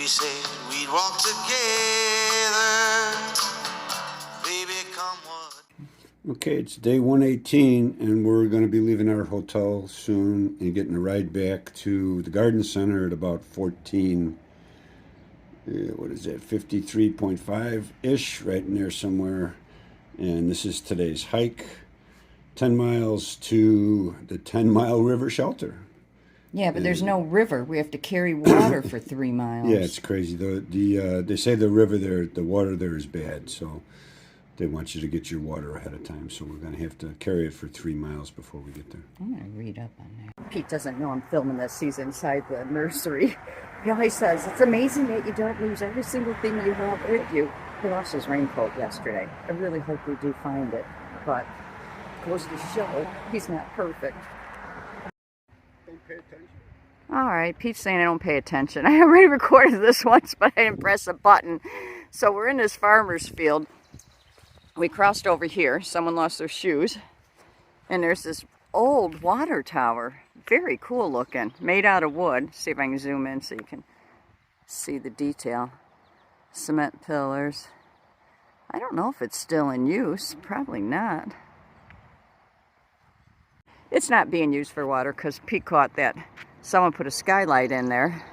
we said we'd walk together. Baby, come what. Okay, it's day 118, and we're going to be leaving our hotel soon and getting a ride back to the garden center at about 14, what is that, 53.5-ish, right in there somewhere. And this is today's hike, 10 miles to the 10-mile river shelter. Yeah, but there's no river. We have to carry water for 3 miles. Yeah, it's crazy. They say the river there, the water there is bad, so they want you to get your water ahead of time. So we're going to have to carry it for 3 miles before we get there. I'm going to read up on that. Pete doesn't know I'm filming this. He's inside the nursery. He always says, it's amazing that you don't lose every single thing you have with you. He lost his raincoat yesterday. I really hope we do find it, but it goes to show he's not perfect. Don't pay attention. All right, Pete's saying I don't pay attention. I already recorded this once, but I didn't press a button. So we're in this farmer's field. We crossed over here. Someone lost their shoes. And there's this old water tower. Very cool looking. Made out of wood. See if I can zoom in so you can see the detail. Cement pillars. I don't know if it's still in use. Probably not. It's not being used for water because Pete caught that. Someone put a skylight in there.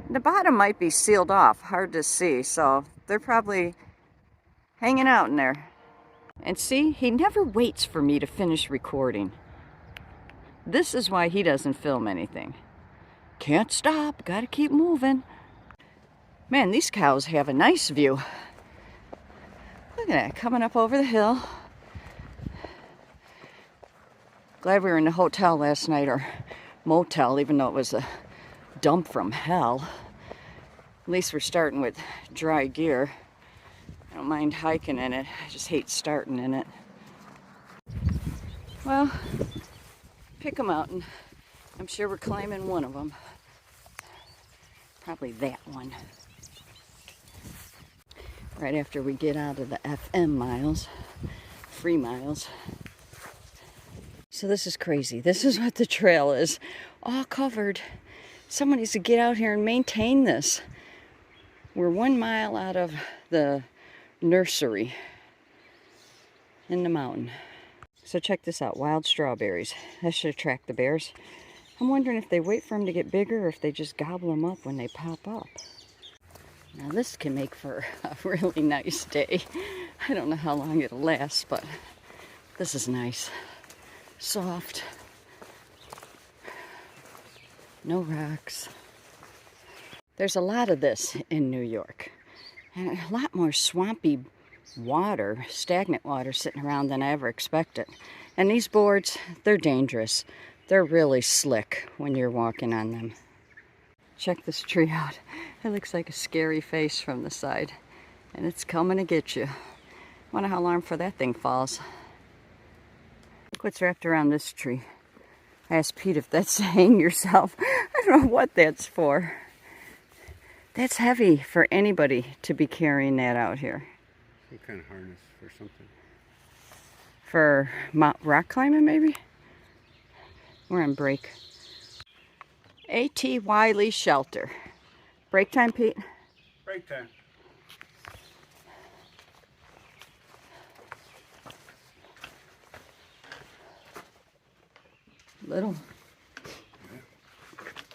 The bottom might be sealed off. Hard to see. So they're probably hanging out in there. And see, he never waits for me to finish recording. This is why he doesn't film anything. Can't stop, gotta keep moving. Man, these cows have a nice view. Look at that, coming up over the hill. Glad we were in the hotel last night, or motel, even though it was a dump from hell. At least we're starting with dry gear. I don't mind hiking in it. I just hate starting in it. Well, pick a mountain. I'm sure we're climbing one of them. Probably that one. Right after we get out of the FM miles, free miles. So this is crazy. This is what the trail is. All covered. Someone needs to get out here and maintain this. We're 1 mile out of the nursery in the mountain. So check this out, wild strawberries. That should attract the bears. I'm wondering if they wait for them to get bigger or if they just gobble them up when they pop up. Now this can make for a really nice day. I don't know how long it'll last, but this is nice. Soft. No rocks. There's a lot of this in New York. And a lot more swampy water, stagnant water sitting around than I ever expected. And these boards, they're dangerous. They're really slick when you're walking on them. Check this tree out. It looks like a scary face from the side. And it's coming to get you. Wonder how long before that thing falls. Look what's wrapped around this tree. I asked Pete if that's to hang yourself. I don't know what that's for. That's heavy for anybody to be carrying that out here. Some kind of harness for something. For rock climbing, maybe? We're on break. A.T. Wiley Shelter. Break time, Pete? Break time. Little.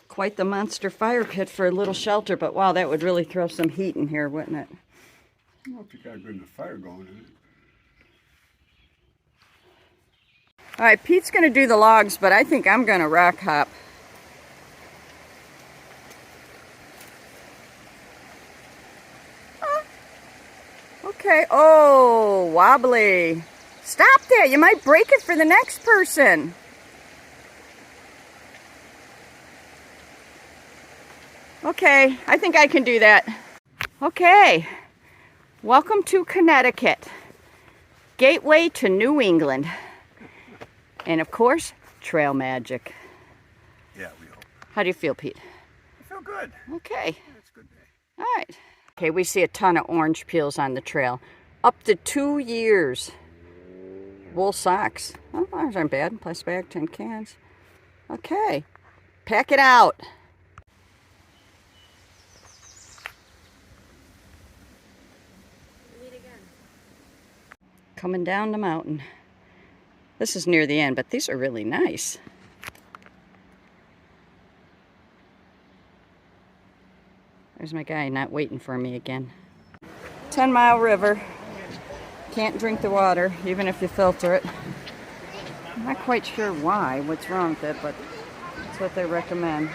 Quite the monster fire pit for a little shelter, but wow, that would really throw some heat in here, wouldn't it? I don't know if you got a good enough fire going in it. All right, Pete's going to do the logs, but I think I'm going to rock hop. Okay. Oh, wobbly. Stop that. You might break it for the next person. Okay, I think I can do that. Okay, welcome to Connecticut. Gateway to New England. And of course, trail magic. Yeah, we hope. How do you feel, Pete? I feel good. Okay. Yeah, it's a good day. All right. Okay, we see a ton of orange peels on the trail. Up to 2 years. Wool socks. Oh, those aren't bad. Plastic bag, tin cans. Okay. Pack it out. Coming down the mountain. This is near the end, but these are really nice. There's my guy not waiting for me again. 10-mile river. Can't drink the water, even if you filter it. I'm not quite sure why, what's wrong with it, but that's what they recommend.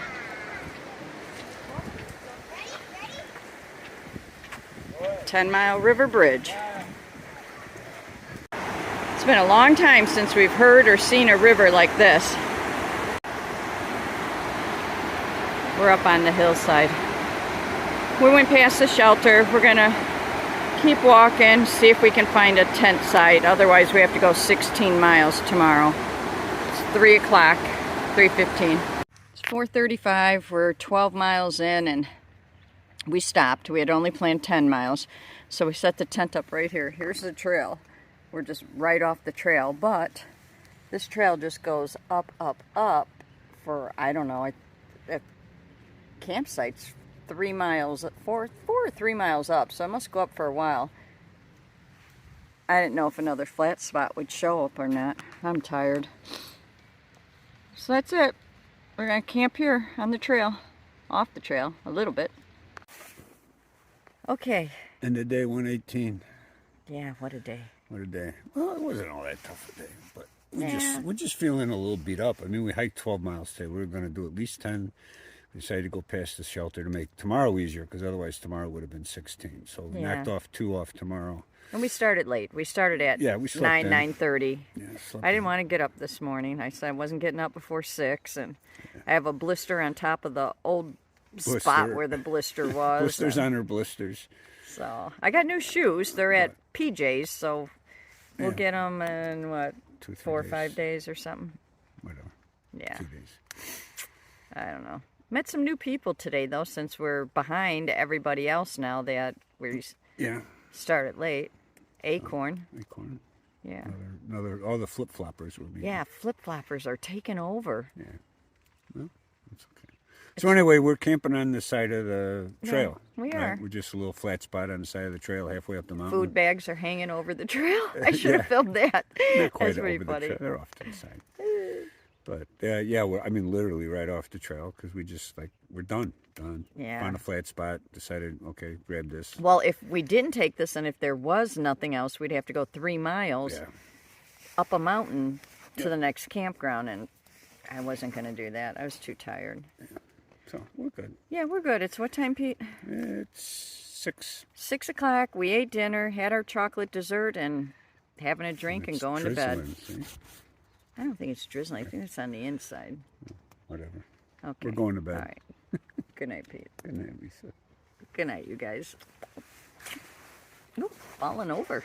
Ten-mile river bridge. It's been a long time since we've heard or seen a river like this. We're up on the hillside. We went past the shelter. We're gonna keep walking, see if we can find a tent site. Otherwise, we have to go 16 miles tomorrow. It's 3 o'clock, 3:15. It's 4:35. We're 12 miles in, and we stopped. We had only planned 10 miles, so we set the tent up right here. Here's the trail. We're just right off the trail, but this trail just goes up, up, up for, I don't know, a campsite's 3 miles, 4 or 3 miles up, so it must go up for a while. I didn't know if another flat spot would show up or not. I'm tired. So that's it. We're gonna camp here on the trail, off the trail, a little bit. Okay. End of day 118. Yeah, what a day. What a day. Well, it wasn't all that tough a day, but Yeah. we're just feeling a little beat up. I mean, we hiked 12 miles today. We were going to do at least 10. We decided to go past the shelter to make tomorrow easier, because otherwise tomorrow would have been 16. So we knocked off 2 off tomorrow. And we started late. We started at we slept 9:30. Yeah, I didn't want to get up this morning. I said I wasn't getting up before 6, and I have a blister on top of the old spot where the blister was. Blisters on her blisters. So I got new shoes. They're at PJ's, so we'll get them in what, 4 or 5 days or something. Whatever. Yeah. 2 days. I don't know. Met some new people today though, since we're behind everybody else now that we started late. Acorn. Acorn. Yeah. Another. All the flip floppers were meeting. Yeah, flip floppers are taking over. Yeah. Well, that's okay. So anyway, we're camping on the side of the trail. Yeah, we are. We're just a little flat spot on the side of the trail, halfway up the mountain. Food bags are hanging over the trail. I should have filmed that. Not quite That's over pretty the funny. trail. They're off to the side. But yeah, I mean, literally right off the trail, because we just we're done. Yeah. Found a flat spot. Decided, okay, grab this. Well, if we didn't take this, and if there was nothing else, we'd have to go 3 miles up a mountain to the next campground, and I wasn't going to do that. I was too tired. Yeah. So we're good. Yeah, we're good. It's what time, Pete? It's 6. 6 o'clock. We ate dinner, had our chocolate dessert, and having a drink and going to bed. See? I don't think it's drizzling. I think it's on the inside. Whatever. Okay. We're going to bed. All right. Good night, Pete. Good night, Lisa. Good night, you guys. Ooh, falling over.